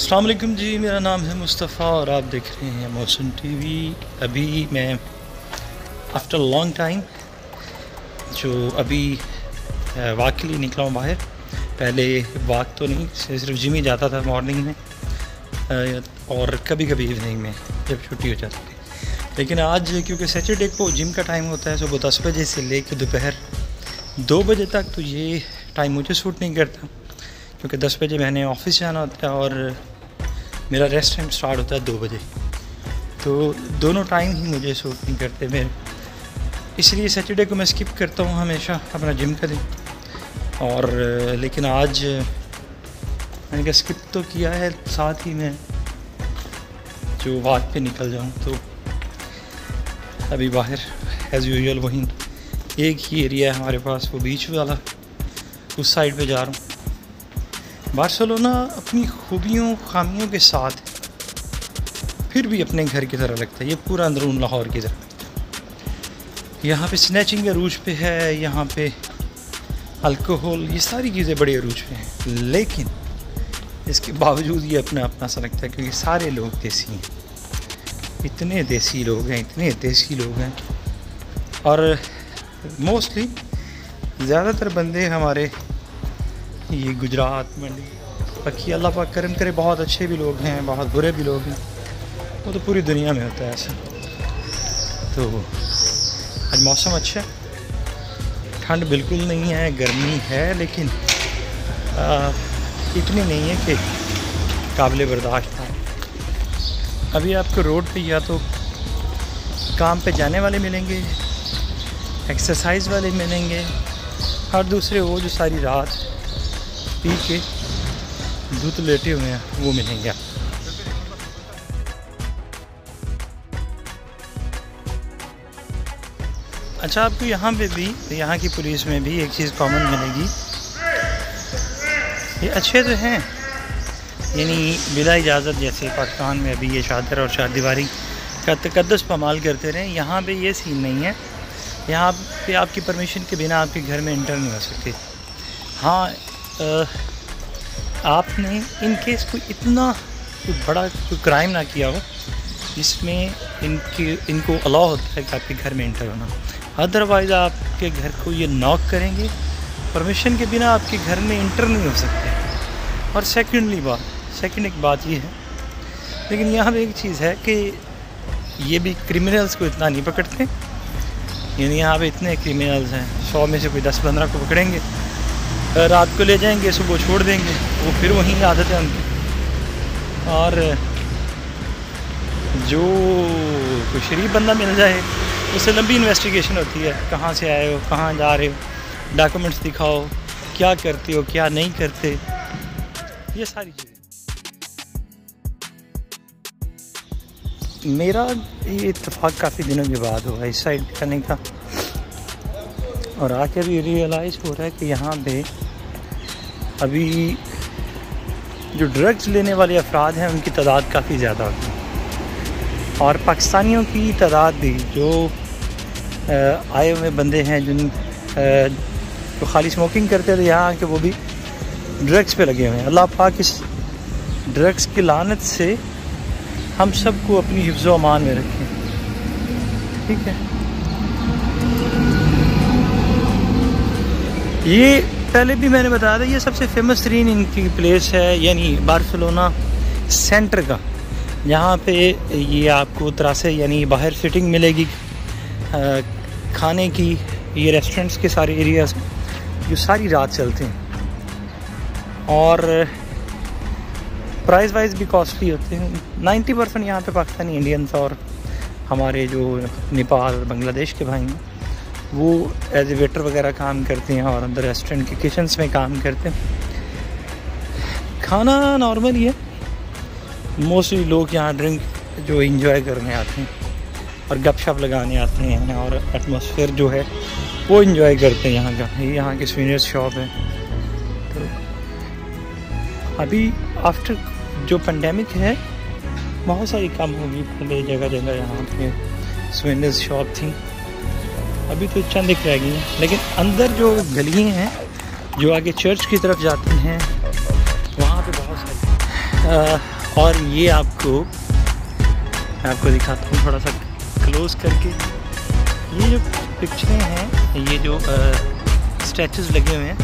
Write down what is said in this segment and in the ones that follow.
अस्सलाम वालेकुम जी, मेरा नाम है मुस्तफ़ा और आप देख रहे हैं मौसम टीवी। अभी मैं आफ्टर लॉन्ग टाइम अभी वॉक के लिए निकला हूँ बाहर। पहले वॉक तो नहीं, सिर्फ जिम ही जाता था मॉर्निंग में और कभी कभी इवनिंग में जब छुट्टी हो जाती थी। लेकिन आज क्योंकि सैटरडे को जिम का टाइम होता है सुबह 10 बजे से लेकर दोपहर 2 बजे तक, तो ये टाइम मुझे सूट नहीं करता क्योंकि 10 बजे मैंने ऑफिस जाना होता है और मेरा रेस्ट टाइम स्टार्ट होता है 2 बजे। तो दोनों टाइम ही मुझे सूट नहीं करते मेरे, इसलिए सैटरडे को मैं स्किप करता हूँ हमेशा अपना जिम का दिन। और लेकिन आज मैंने कहा स्किप तो किया है, साथ ही मैं जो वॉक पे निकल जाऊँ। तो अभी बाहर एज़ यूजुअल वहीं एक ही एरिया है हमारे पास, वो बीच वाला, उस साइड पे जा रहा हूँ। बार्सिलोना अपनी खूबियों खामियों के साथ फिर भी अपने घर की तरह लगता है। ये पूरा अंदरून लाहौर की तरह। यहाँ पे स्नैचिंग अरूज पे है, यहाँ पे अल्कोहल, ये सारी चीज़ें बड़े अरूज पे हैं। लेकिन इसके बावजूद ये अपना अपना सा लगता है क्योंकि सारे लोग देसी हैं, इतने देसी लोग हैं, इतने देसी लोग हैं। और मोस्टली ज़्यादातर बंदे हमारे ये गुजरात मंडी, बाकी अल्लाह पाक करम करे, बहुत अच्छे भी लोग हैं, बहुत बुरे भी लोग हैं, वो तो पूरी दुनिया में होता है ऐसा। तो आज मौसम अच्छा है, ठंड बिल्कुल नहीं है, गर्मी है लेकिन इतनी नहीं है कि काबिल बर्दाश्त है। अभी आपको रोड पे या तो काम पे जाने वाले मिलेंगे, एक्सरसाइज वाले मिलेंगे, और दूसरे वो जो सारी रात पी के दूध लेटे हुए हैं वो मिलेंगे। अच्छा, आपको यहाँ पे भी, यहाँ की पुलिस में भी एक चीज़ कॉमन मिलेगी, ये अच्छे तो हैं, यानी बिला इजाज़त, जैसे पाकिस्तान में अभी ये चादर और चारदीवारी का तकद्दुस पामाल करते रहे। यहाँ पे ये सीन नहीं है, यहाँ पे आपकी परमिशन के बिना आपके घर में इंटर नहीं हो सकते। हाँ, आपने इन केस कोई इतना कोई बड़ा कोई क्राइम ना किया हो जिसमें इनको अलाउ होता है कि आपके घर में इंटर होना, अदरवाइज़ आपके घर को ये नॉक करेंगे, परमिशन के बिना आपके घर में इंटर नहीं हो सकते। और सेकंड एक बात ये है, लेकिन यहाँ पे एक चीज़ है कि ये भी क्रिमिनल्स को इतना नहीं पकड़ते, यानी यहाँ पे इतने क्रिमिनल्स हैं, 100 में से कोई 10-15 को पकड़ेंगे, रात को ले जाएंगे, सुबह छोड़ देंगे, वो फिर वहीं आदत है उनकी। और जो कोई शरीफ बंदा मिल जाए उससे लंबी इन्वेस्टिगेशन होती है, कहाँ से आए हो, कहाँ जा रहे हो, डॉक्यूमेंट्स दिखाओ, क्या करते हो, क्या नहीं करते, ये सारी चीज़ें। मेरा ये इत्तेफाक काफ़ी दिनों के बाद हुआ इस साइड करने का, और आके भी रियलाइज़ हो रहा है कि यहाँ पे अभी जो ड्रग्स लेने वाले अफराद हैं उनकी तादाद काफ़ी ज़्यादा होती है, और पाकिस्तानियों की तादाद भी जो आए हुए बंदे हैं जो खाली स्मोकिंग करते थे यहाँ के, वो भी ड्रग्स पे लगे हुए हैं। अल्लाह पाक इस ड्रग्स की लानत से हम सबको अपनी हिफ्ज़ व अमान में रखें, ठीक है। ये पहले भी मैंने बताया था, ये सबसे फेमस तरीन इनकी प्लेस है, यानी बार्सिलोना सेंटर का। यहाँ पे ये आपको तरह से यानी बाहर सिटिंग मिलेगी खाने की, ये रेस्टोरेंट्स के सारे एरियाज जो सारी रात चलते हैं, और प्राइस वाइज भी कॉस्टली होते हैं। 90% यहाँ पे पाकिस्तानी इंडियंस और हमारे जो नेपाल और बांग्लादेश के भाई हैं वो एज ए वेटर वगैरह काम करते हैं और अंदर रेस्टोरेंट के किचन्स में काम करते हैं। खाना नॉर्मल ही है, मोस्टली लोग यहाँ ड्रिंक जो एंजॉय करने आते हैं और गपशप लगाने आते हैं, और एटमॉस्फेयर जो है वो एंजॉय करते हैं यहाँ का। ये यहाँ के स्वीनियर्स शॉप है। तो अभी आफ्टर जो पेंडेमिक है बहुत सारी कम होगी, पहले जगह जगह यहाँ पे स्वीनियर्स शॉप थी, अभी तो चंद एक रह गई हैं। लेकिन अंदर जो गलियाँ हैं जो आगे चर्च की तरफ जाती हैं वहाँ पे बहुत सारी और ये मैं आपको दिखाता हूँ थोड़ा सा क्लोज करके। ये जो पिक्चरें हैं, ये जो स्टैचूज लगे हुए हैं,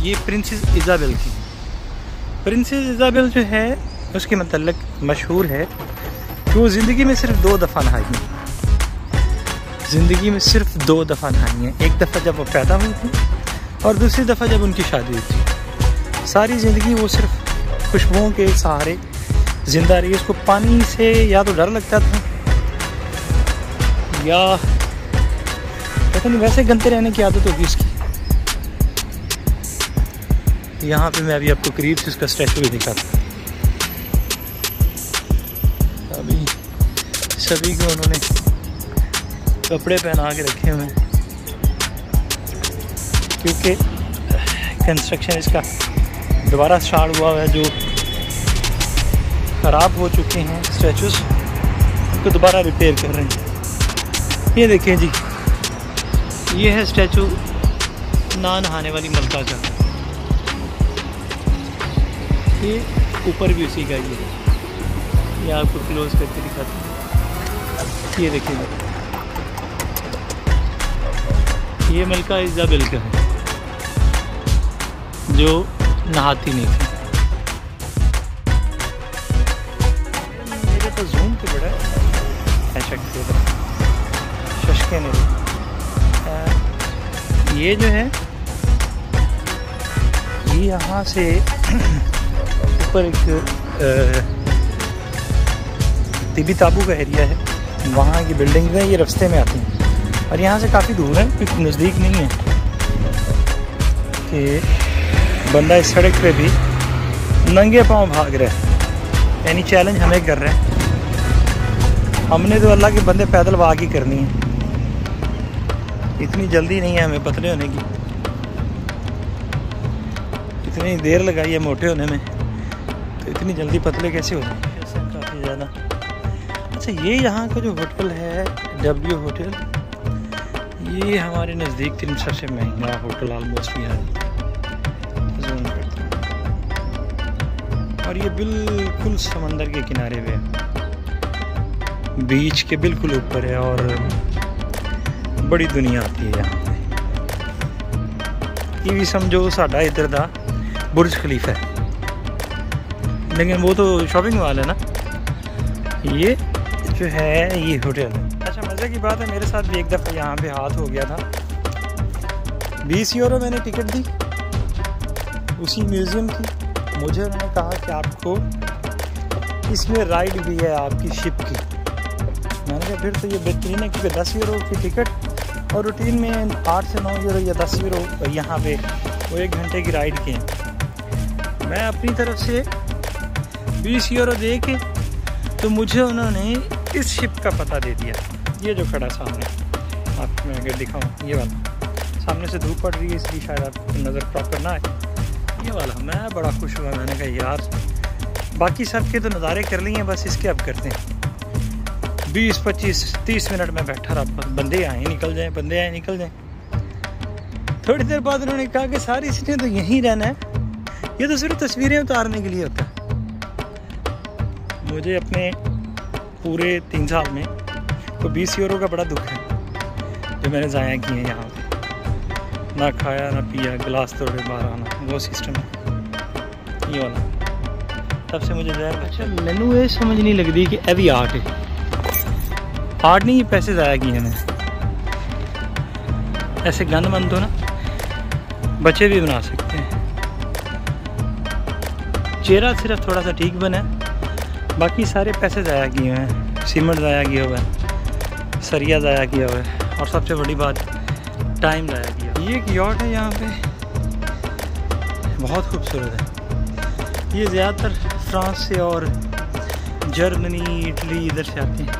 ये प्रिंसेस इज़ाबेल की। प्रिंसेस इज़ाबेल जो है उसके मतलब मशहूर है कि वो ज़िंदगी में सिर्फ 2 दफ़ा नहाई हैं। ज़िंदगी में सिर्फ 2 दफ़ा नहाई हैं। एक दफ़ा जब वो पैदा हुई थी और दूसरी दफ़ा जब उनकी शादी हुई थी। सारी ज़िंदगी वो सिर्फ खुशबुओं के सहारे ज़िंदा रही। उसको पानी से या तो डर लगता था या पता नहीं, वैसे गंदे रहने की आदत होगी उसकी। यहाँ पे मैं अभी आपको करीब से उसका स्टैचू भी दिखाता हूँ। अभी सभी को उन्होंने कपड़े पहना के रखे हुए हैं क्योंकि कंस्ट्रक्शन इसका दोबारा स्टार्ट हुआ है। जो ख़राब हो चुके हैं स्टैचूज, उनको दोबारा रिपेयर कर रहे हैं। ये देखें जी, ये है स्टैचू ना नहाने वाली मलका का। ये ऊपर भी उसी का ही है। ये आपको क्लोज करके दिखाता हूँ। ये देखिए, ये मलका इज़ाबेल का है जो नहाती नहीं थी। मेरे तो जूम पे बड़ा है शशके ने। ये जो है, ये यहाँ से ऊपर एक तिबी ताबू का एरिया है, वहाँ की बिल्डिंग है, ये रास्ते में आती हैं और यहाँ से काफ़ी दूर है क्योंकि नज़दीक नहीं है कि बंदा इस सड़क पे भी नंगे पांव भाग रहा है। यानी चैलेंज हमें कर रहा है। हमने तो अल्लाह के बंदे पैदल वाक ही करनी है। इतनी जल्दी नहीं है हमें पतले होने की, इतनी देर लगाई है मोटे होने में, तो इतनी जल्दी पतले कैसे हो जाएंगे? काफ़ी ज़्यादा। अच्छा, ये यहाँ का जो होटल है W होटल, ये हमारे नज़दीक 3 सबसे महंगा होटल ऑलमोस्ट यहाँ जोन करता है। और ये बिल्कुल समंदर के किनारे पे है, बीच के बिल्कुल ऊपर है और बड़ी दुनिया आती है यहाँ पे। ये भी समझो साढ़ा इधर दा बुर्ज खलीफा है, लेकिन वो तो शॉपिंग वाला है ना। ये जो है ये होटल है। अच्छा, मज़े की बात है, मेरे साथ भी एक दफ़ा यहाँ पे हाथ हो गया था। 20 यूरो मैंने टिकट दी उसी म्यूज़ियम की। मुझे उन्होंने कहा कि आपको इसमें राइड भी है आपकी शिप की। मैंने कहा फिर तो ये बेहतरीन है क्योंकि 10 यूरो की टिकट और रूटीन में 8 से 9 यूरो या 10 यूरो यहाँ पे वो 1 घंटे की राइड के हैं। मैं अपनी तरफ से 20 यूरो दे के, तो मुझे उन्होंने इस शिप का पता दे दिया। ये जो खड़ा सामने आपको मैं अगर दिखाऊँ, ये वाला, सामने से धूप पड़ रही है इसलिए शायद आपको नज़र प्रॉपर ना आए। ये वाला मैं बड़ा खुश हुआ। मैंने कहा यार, बाकी सब के तो नज़ारे कर लिए हैं, बस इसके अब करते हैं। 20, 25, 30 मिनट में बैठा रहा, बंदे आए निकल जाएं, बंदे आए निकल जाएं। थोड़ी देर बाद उन्होंने कहा कि सारी इसने तो यहीं रहना है, ये तो सिर्फ तस्वीरें उतारने के लिए होता है। मुझे अपने पूरे 3 साल में तो 20 यूरो का बड़ा दुख है जो मैंने ज़ाया किए हैं यहाँ पे। ना खाया ना पिया, गिलास तोड़े बाहर आना, वो सिस्टम है ये वाला। तब से मुझे ज़ाया। अच्छा, मैनू ये समझ नहीं लगती कि ये भी आर्ट है। आर्ट नहीं, ये पैसे ज़ाया किए हैं। ऐसे गंद मन तो ना बच्चे भी बना सकते हैं। चेहरा सिर्फ थोड़ा सा ठीक बना है, बाकी सारे पैसे ज़ाया किए हुए हैं। सीमेंट ज़ाया किया हुआ है, सरिया ज़ाया किया हुआ है और सबसे बड़ी बात टाइम ज़ाया किया। ये एक यॉट है यहाँ पे, बहुत खूबसूरत है। ये ज़्यादातर फ्रांस से और जर्मनी, इटली इधर से आते हैं।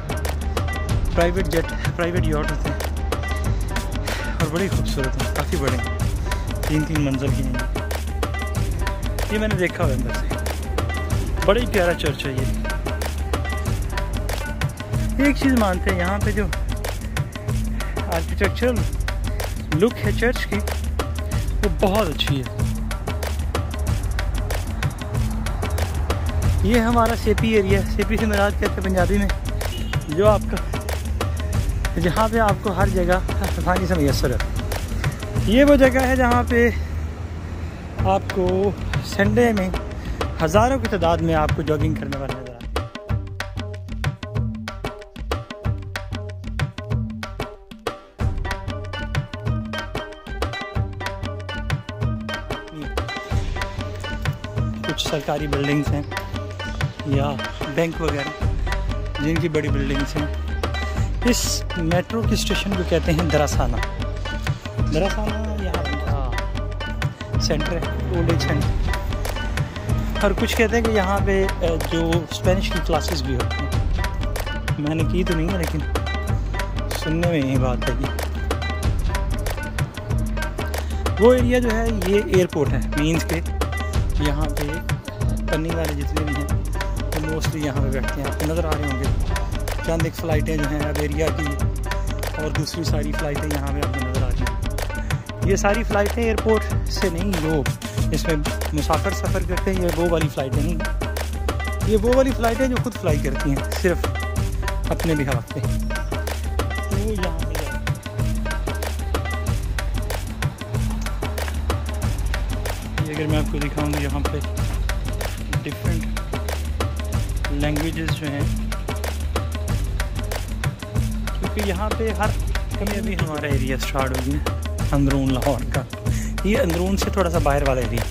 प्राइवेट जेट, प्राइवेट यॉट होते हैं और बड़ी खूबसूरत है, काफ़ी बड़े हैं, 3-3 मंजिल की हैं। ये मैंने देखा हुआ अंदर से, बड़ा ही प्यारा चर्च है ये। एक चीज़ मानते हैं यहाँ पे, जो आर्किटेक्चरल लुक है चर्च की, वो बहुत अच्छी है। ये हमारा सेपी एरिया, सेपी से मुराद कहते हैं पंजाबी में जो आपका, जहाँ पे आपको हर जगह आसानी से मैसर है। ये वो जगह है जहाँ पे आपको संडे में हज़ारों की तादाद में आपको जॉगिंग करने वाला नज़र आता है। कुछ सरकारी बिल्डिंग्स हैं या बैंक वगैरह जिनकी बड़ी बिल्डिंग्स हैं। इस मेट्रो के स्टेशन को कहते हैं दरासाना। दरासाना यहाँ का सेंटर है, ओल्ड एज सेंटर। और कुछ कहते हैं कि यहाँ पे जो स्पेनिश की क्लासेस भी होती हैं। मैंने की तो नहीं है लेकिन सुनने में यही बात है कि वो एरिया जो है ये एयरपोर्ट है। मीन्स के यहाँ पे पन्नी वाले जितने भी हैं तो मोस्टली यहाँ पे बैठते हैं। आपको नज़र आ रहे होंगे चंद एक फ़्लाइटें जो हैं अबेरिया की और दूसरी सारी फ़्लाइटें यहाँ पे आपको नज़र आ रही हैं। ये सारी फ़्लाइटें एयरपोर्ट से नहीं, जो इसमें मुसाफिर सफ़र करते हैं, ये वो वाली फ़्लाइटें नहीं, ये वो वाली फ़्लाइटें जो खुद फ्लाई करती हैं सिर्फ अपने बिहाफ पे। तो यहाँ पे ये अगर मैं आपको दिखाऊंगा यहाँ पे डिफरेंट लैंग्वेजेस जो हैं, क्योंकि यहाँ पे हर कभी अभी हमारा एरिया स्टार्ट हो गया अंदरून लाहौर का। ये अंदरून से थोड़ा सा बाहर वाला एरिया,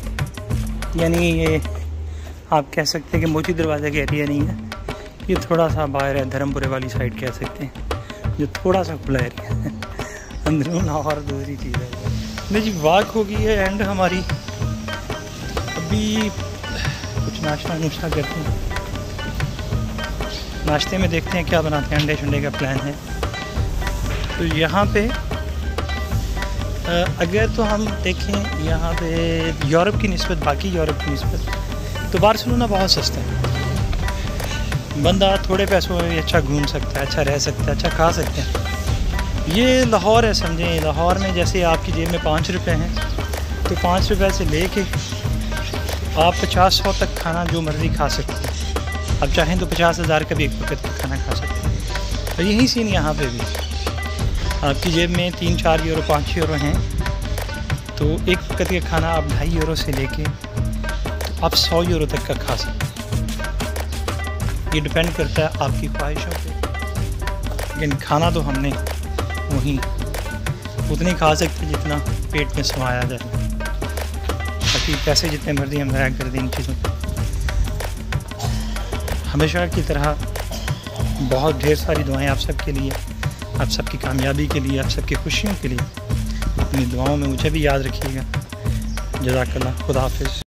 यानी ये आप कह सकते हैं कि मोती दरवाज़े का एरिया नहीं है, ये थोड़ा सा बाहर है, धर्मपुरे वाली साइड कह सकते हैं, जो थोड़ा सा खुला एरिया है। अंदरून लाहौर दूसरी चीज़ है। नहीं जी, वाक होगी है एंड हमारी अभी कुछ नाश्ता नुश्ता करते हैं। नाश्ते में देखते हैं क्या बनाते हैं, अंडे शंडे का प्लान है। तो यहाँ पे अगर तो हम देखें यहाँ पे यूरोप की निस्बत, बाकी यूरोप की निस्बत तो बार्सिलोना बहुत सस्ता है। बंदा थोड़े पैसों में भी अच्छा घूम सकता है, अच्छा रह सकता है, अच्छा खा सकते हैं। ये लाहौर है, समझें लाहौर में जैसे आपकी जेब में 5 रुपये हैं तो 5 रुपये से ले के आप 50-100 तक खाना जो मर्ज़ी खा सकते हैं। अब चाहें तो 50,000 का भी एक वक्त का खाना खा सकते हैं। और यही सीन यहाँ पे भी, आपकी जेब में 3-4 यूरो 5 यूरो हैं तो एक वक्त का खाना आप 2.5 यूरो से लेके तो आप 100 यूरो तक का खा सकते हैं। ये डिपेंड करता है आपकी ख्वाहिशों पे। लेकिन खाना तो हमने वहीं उतनी खा सकते जितना पेट में समाया जाए, ताकि पैसे जितने मर्जी हम ज़ाया कर दें इन चीज़ों पर। हमेशा की तरह बहुत ढेर सारी दुआएं आप सबके लिए, आप सबकी कामयाबी के लिए, आप सबकी खुशियों के लिए। अपनी दुआओं में मुझे भी याद रखिएगा। जज़ाकल्लाह, खुदा हाफ़िज़।